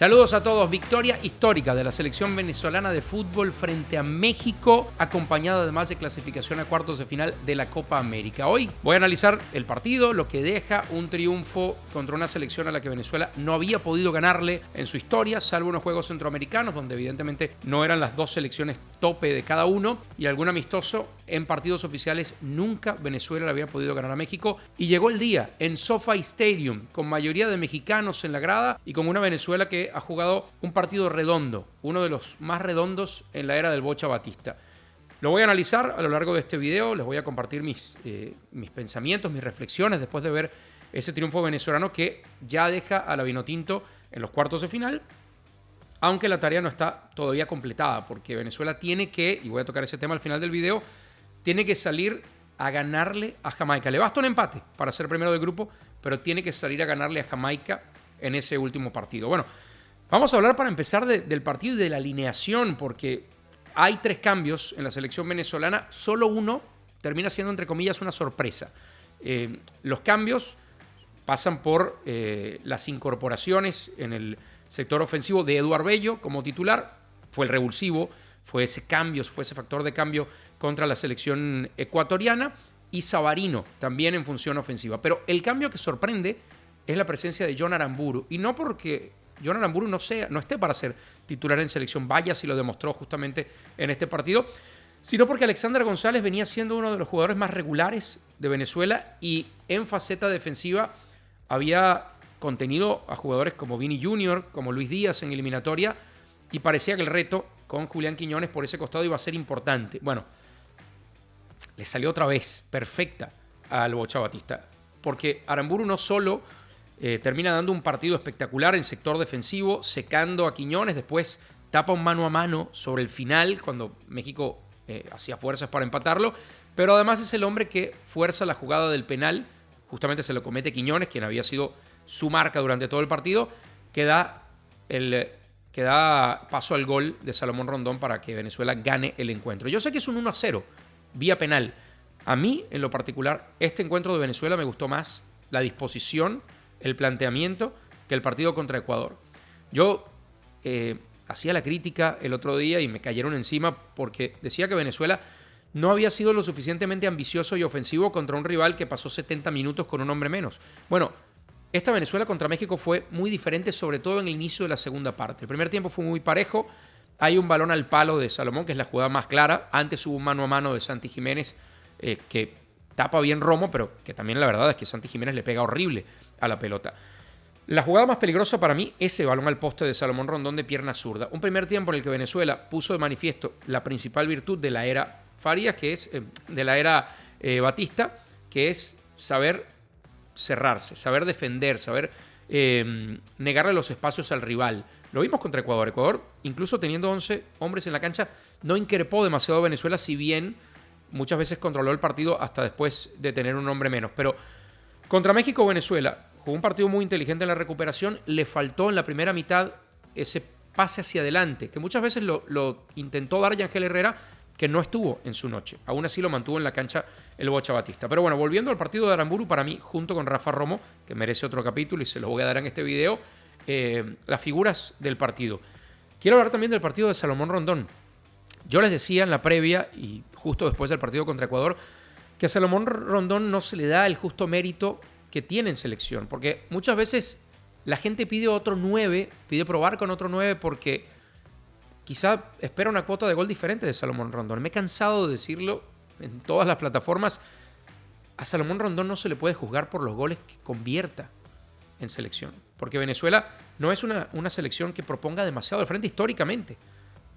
Saludos a todos. Victoria histórica de la selección venezolana de fútbol frente a México, acompañada además de clasificación a cuartos de final de la Copa América. Hoy voy a analizar el partido, lo que deja un triunfo contra una selección a la que Venezuela no había podido ganarle en su historia, salvo unos juegos centroamericanos, donde evidentemente no eran las dos selecciones tope de cada uno, y algún amistoso. En partidos oficiales nunca Venezuela le había podido ganar a México, y llegó el día en SoFi Stadium, con mayoría de mexicanos en la grada y con una Venezuela que ha jugado un partido redondo, uno de los más redondos en la era del Bocha Batista. Lo voy a analizar a lo largo de este video, les voy a compartir mis pensamientos, mis reflexiones después de ver ese triunfo venezolano que ya deja a la Vinotinto en los cuartos de final, aunque la tarea no está todavía completada, porque Venezuela tiene que, y voy a tocar ese tema al final del video, tiene que salir a ganarle a Jamaica. Le basta un empate para ser primero del grupo, pero tiene que salir a ganarle a Jamaica en ese último partido. Bueno, vamos a hablar para empezar del partido y de la alineación, porque hay 3 cambios en la selección venezolana. Solo uno termina siendo, entre comillas, una sorpresa. Los cambios pasan por las incorporaciones en el sector ofensivo de Edu Arbello como titular. Fue el revulsivo, fue ese cambio, fue ese factor de cambio contra la selección ecuatoriana. Y Savarino también en función ofensiva. Pero el cambio que sorprende es la presencia de John Aramburu. Y no porque John Aramburu no esté para ser titular en selección, vaya si lo demostró justamente en este partido, sino porque Alexander González venía siendo uno de los jugadores más regulares de Venezuela y en faceta defensiva había contenido a jugadores como Vini Jr., como Luis Díaz en eliminatoria, y parecía que el reto con Julián Quiñones por ese costado iba a ser importante. Bueno, le salió otra vez perfecta al Bocha Batista, porque Aramburu no solo termina dando un partido espectacular en sector defensivo, secando a Quiñones, después tapa un mano a mano sobre el final, cuando México hacía fuerzas para empatarlo, pero además es el hombre que fuerza la jugada del penal, justamente se lo comete Quiñones, quien había sido su marca durante todo el partido, que da paso al gol de Salomón Rondón para que Venezuela gane el encuentro. Yo sé que es un 1-0, vía penal. A mí, en lo particular, este encuentro de Venezuela me gustó más la disposición, el planteamiento, que el partido contra Ecuador. Yo hacía la crítica el otro día y me cayeron encima porque decía que Venezuela no había sido lo suficientemente ambicioso y ofensivo contra un rival que pasó 70 minutos con un hombre menos. Bueno, esta Venezuela contra México fue muy diferente, sobre todo en el inicio de la segunda parte. El primer tiempo fue muy parejo. Hay un balón al palo de Salomón, que es la jugada más clara. Antes hubo un mano a mano de Santi Jiménez que tapa bien Romo, pero que también la verdad es que Santi Jiménez le pega horrible a la pelota. La jugada más peligrosa para mí, ese balón al poste de Salomón Rondón de pierna zurda. Un primer tiempo en el que Venezuela puso de manifiesto la principal virtud de la era Farías, que es de la era Batista, que es saber cerrarse, saber defender, saber negarle los espacios al rival. Lo vimos contra Ecuador. Ecuador, incluso teniendo 11 hombres en la cancha, no increpó demasiado a Venezuela, si bien muchas veces controló el partido hasta después de tener un hombre menos. Pero contra México, Venezuela jugó un partido muy inteligente en la recuperación. Le faltó en la primera mitad ese pase hacia adelante, que muchas veces lo intentó dar Yangel Herrera, que no estuvo en su noche. Aún así lo mantuvo en la cancha el Bocha Batista. Pero bueno, volviendo al partido de Aramburu, para mí, junto con Rafa Romo, que merece otro capítulo y se lo voy a dar en este video, las figuras del partido. Quiero hablar también del partido de Salomón Rondón. Yo les decía en la previa y justo después del partido contra Ecuador que a Salomón Rondón no se le da el justo mérito que tiene en selección, porque muchas veces la gente pide otro 9, pide probar con otro 9 porque quizá espera una cuota de gol diferente de Salomón Rondón. Me he cansado de decirlo en todas las plataformas. A Salomón Rondón no se le puede juzgar por los goles que convierta en selección, porque Venezuela no es una selección que proponga demasiado de frente históricamente,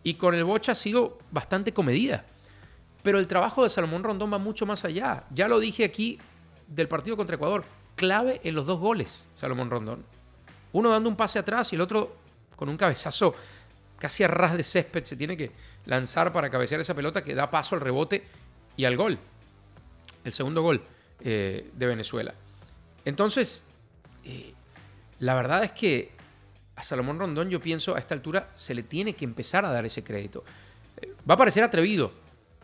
y con el Bocha ha sido bastante comedida, pero el trabajo de Salomón Rondón va mucho más allá. Ya lo dije aquí del partido contra Ecuador, clave en los 2 goles Salomón Rondón, uno dando un pase atrás y el otro con un cabezazo casi a ras de césped, se tiene que lanzar para cabecear esa pelota que da paso al rebote y al gol, el segundo gol de Venezuela. Entonces, la verdad es que a Salomón Rondón, yo pienso, a esta altura se le tiene que empezar a dar ese crédito. Va a parecer atrevido,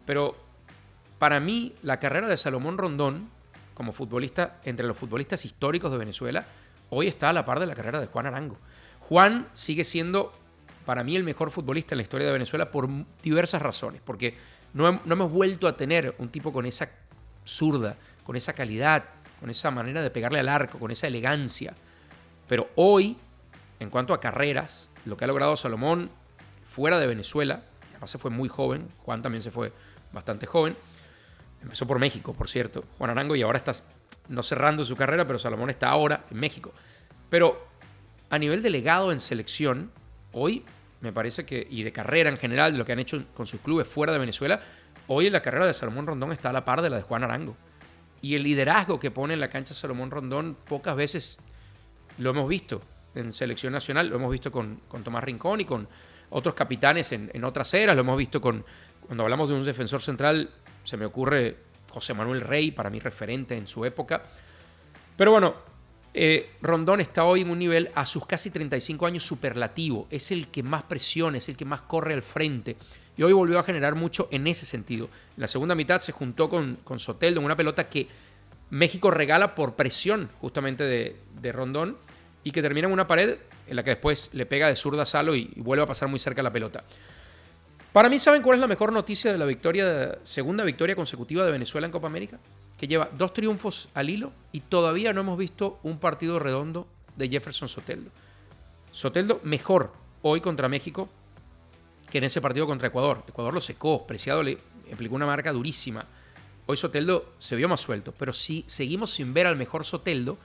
pero para mí la carrera de Salomón Rondón como futbolista, entre los futbolistas históricos de Venezuela, hoy está a la par de la carrera de Juan Arango. Juan sigue siendo, para mí, el mejor futbolista en la historia de Venezuela por diversas razones. Porque no hemos vuelto a tener un tipo con esa zurda, con esa calidad, con esa manera de pegarle al arco, con esa elegancia. Pero hoy, en cuanto a carreras, lo que ha logrado Salomón fuera de Venezuela, además se fue muy joven, Juan también se fue bastante joven, empezó por México, por cierto, Juan Arango, y ahora está no cerrando su carrera, pero Salomón está ahora en México. Pero a nivel de legado en selección, hoy me parece que, y de carrera en general, de lo que han hecho con sus clubes fuera de Venezuela, hoy la carrera de Salomón Rondón está a la par de la de Juan Arango. Y el liderazgo que pone en la cancha Salomón Rondón, pocas veces lo hemos visto en selección nacional, lo hemos visto con Tomás Rincón y con otros capitanes en otras eras, lo hemos visto cuando hablamos de un defensor central, se me ocurre José Manuel Rey, para mí referente en su época. Pero bueno, Rondón está hoy en un nivel, a sus casi 35 años, superlativo. Es el que más presiona, es el que más corre al frente. Y hoy volvió a generar mucho en ese sentido. En la segunda mitad se juntó con Soteldo en una pelota que México regala por presión justamente de Rondón y que termina en una pared en la que después le pega de zurda a Salo y vuelve a pasar muy cerca la pelota. Para mí, ¿saben cuál es la mejor noticia de la segunda victoria consecutiva de Venezuela en Copa América? Que lleva 2 triunfos al hilo y todavía no hemos visto un partido redondo de Jefferson Soteldo. Soteldo mejor hoy contra México que en ese partido contra Ecuador. Ecuador lo secó, Preciado le aplicó una marca durísima. Hoy Soteldo se vio más suelto, pero sí seguimos sin ver al mejor Soteldo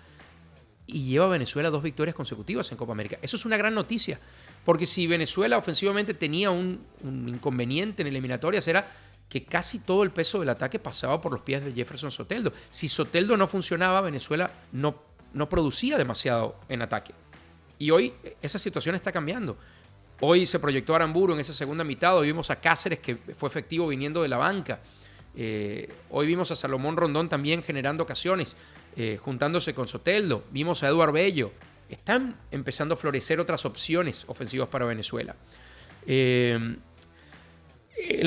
y lleva a Venezuela 2 victorias consecutivas en Copa América. Eso es una gran noticia, porque si Venezuela ofensivamente tenía un inconveniente en eliminatorias era que casi todo el peso del ataque pasaba por los pies de Jefferson Soteldo. Si Soteldo no funcionaba, Venezuela no producía demasiado en ataque. Y hoy esa situación está cambiando. Hoy se proyectó a Aramburu en esa segunda mitad, hoy vimos a Cáceres que fue efectivo viniendo de la banca. Hoy vimos a Salomón Rondón también generando ocasiones, juntándose con Soteldo. Vimos a Eduard Bello. Están empezando a florecer otras opciones ofensivas para Venezuela. El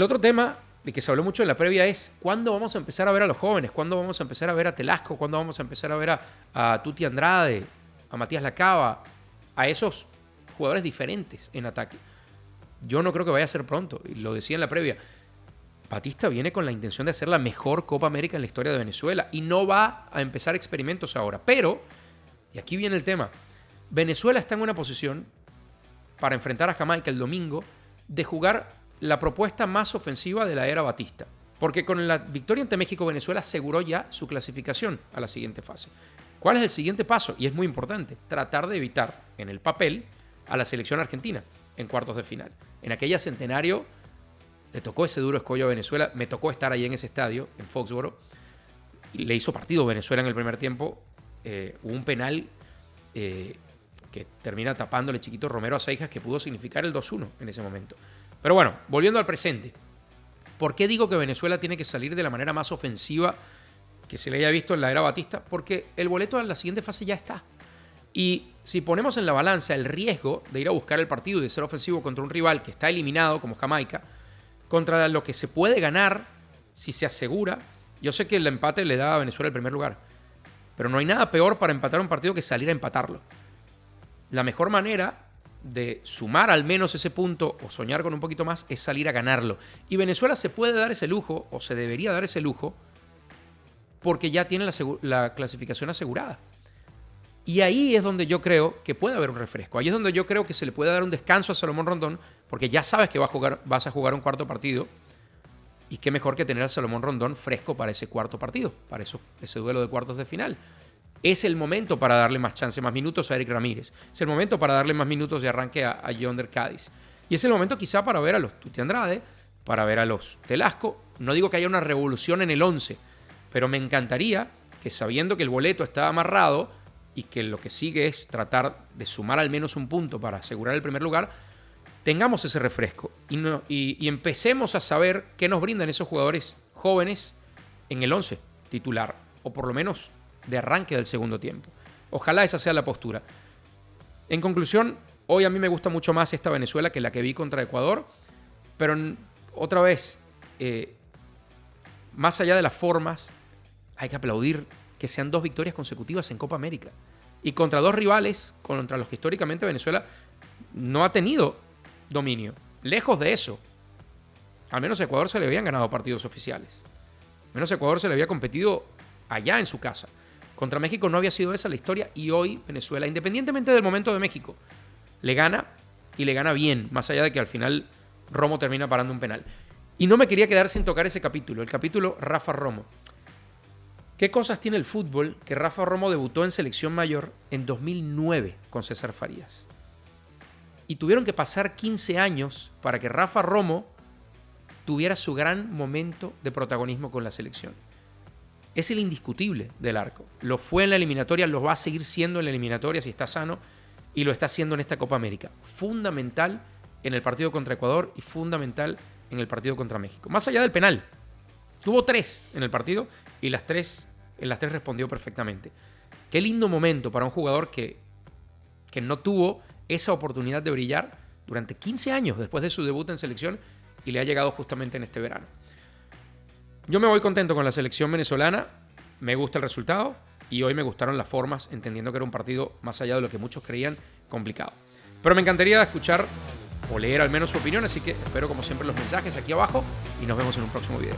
otro tema de que se habló mucho en la previa es ¿cuándo vamos a empezar a ver a los jóvenes? ¿Cuándo vamos a empezar a ver a Telasco? ¿Cuándo vamos a empezar a ver a Tuti Andrade, a Matías Lacaba, a esos jugadores diferentes en ataque? Yo no creo que vaya a ser pronto, y lo decía en la previa. Batista viene con la intención de hacer la mejor Copa América en la historia de Venezuela y no va a empezar experimentos ahora. Pero, y aquí viene el tema, Venezuela está en una posición para enfrentar a Jamaica el domingo de jugar la propuesta más ofensiva de la era Batista. Porque con la victoria ante México, Venezuela aseguró ya su clasificación a la siguiente fase. ¿Cuál es el siguiente paso? Y es muy importante, tratar de evitar en el papel a la selección argentina en cuartos de final. En aquella Centenario le tocó ese duro escollo a Venezuela. Me tocó estar ahí en ese estadio, en Foxboro. Y le hizo partido Venezuela en el primer tiempo. Hubo un penal que termina tapándole Chiquito Romero a Seijas, que pudo significar el 2-1 en ese momento. Pero bueno, volviendo al presente. ¿Por qué digo que Venezuela tiene que salir de la manera más ofensiva que se le haya visto en la era Batista? Porque el boleto a la siguiente fase ya está. Y si ponemos en la balanza el riesgo de ir a buscar el partido y de ser ofensivo contra un rival que está eliminado, como Jamaica, contra lo que se puede ganar si se asegura. Yo sé que el empate le da a Venezuela el primer lugar, pero no hay nada peor para empatar un partido que salir a empatarlo. La mejor manera de sumar al menos ese punto o soñar con un poquito más es salir a ganarlo. Y Venezuela se puede dar ese lujo, o se debería dar ese lujo, porque ya tiene la clasificación asegurada. Y ahí es donde yo creo que puede haber un refresco. Ahí es donde yo creo que se le puede dar un descanso a Salomón Rondón, porque ya sabes que vas a jugar un cuarto partido. Y qué mejor que tener a Salomón Rondón fresco para ese cuarto partido, para ese duelo de cuartos de final. Es el momento para darle más chance, más minutos a Eric Ramírez. Es el momento para darle más minutos de arranque a Yonder Cádiz. Y es el momento quizá para ver a los Tuti Andrade, para ver a los Telasco. No digo que haya una revolución en el 11, pero me encantaría que, sabiendo que el boleto está amarrado y que lo que sigue es tratar de sumar al menos un punto para asegurar el primer lugar, tengamos ese refresco y empecemos a saber qué nos brindan esos jugadores jóvenes en el 11 titular, o por lo menos de arranque del segundo tiempo. Ojalá esa sea la postura. En conclusión, hoy a mí me gusta mucho más esta Venezuela que la que vi contra Ecuador, pero otra vez, más allá de las formas, hay que aplaudir que sean 2 victorias consecutivas en Copa América. Y contra 2 rivales, contra los que históricamente Venezuela no ha tenido dominio. Lejos de eso. Al menos a Ecuador se le habían ganado partidos oficiales. Al menos a Ecuador se le había competido allá en su casa. Contra México no había sido esa la historia y hoy Venezuela, independientemente del momento de México, le gana y le gana bien, más allá de que al final Romo termina parando un penal. Y no me quería quedar sin tocar ese capítulo, el capítulo Rafa Romo. ¿Qué cosas tiene el fútbol que Rafa Romo debutó en selección mayor en 2009 con César Farías? Y tuvieron que pasar 15 años para que Rafa Romo tuviera su gran momento de protagonismo con la selección. Es el indiscutible del arco. Lo fue en la eliminatoria, lo va a seguir siendo en la eliminatoria si está sano y lo está haciendo en esta Copa América. Fundamental en el partido contra Ecuador y fundamental en el partido contra México. Más allá del penal. Tuvo 3 en el partido y en las tres respondió perfectamente. Qué lindo momento para un jugador que no tuvo esa oportunidad de brillar durante 15 años después de su debut en selección y le ha llegado justamente en este verano. Yo me voy contento con la selección venezolana, me gusta el resultado y hoy me gustaron las formas, entendiendo que era un partido, más allá de lo que muchos creían, complicado. Pero me encantaría escuchar o leer al menos su opinión, así que espero como siempre los mensajes aquí abajo y nos vemos en un próximo video.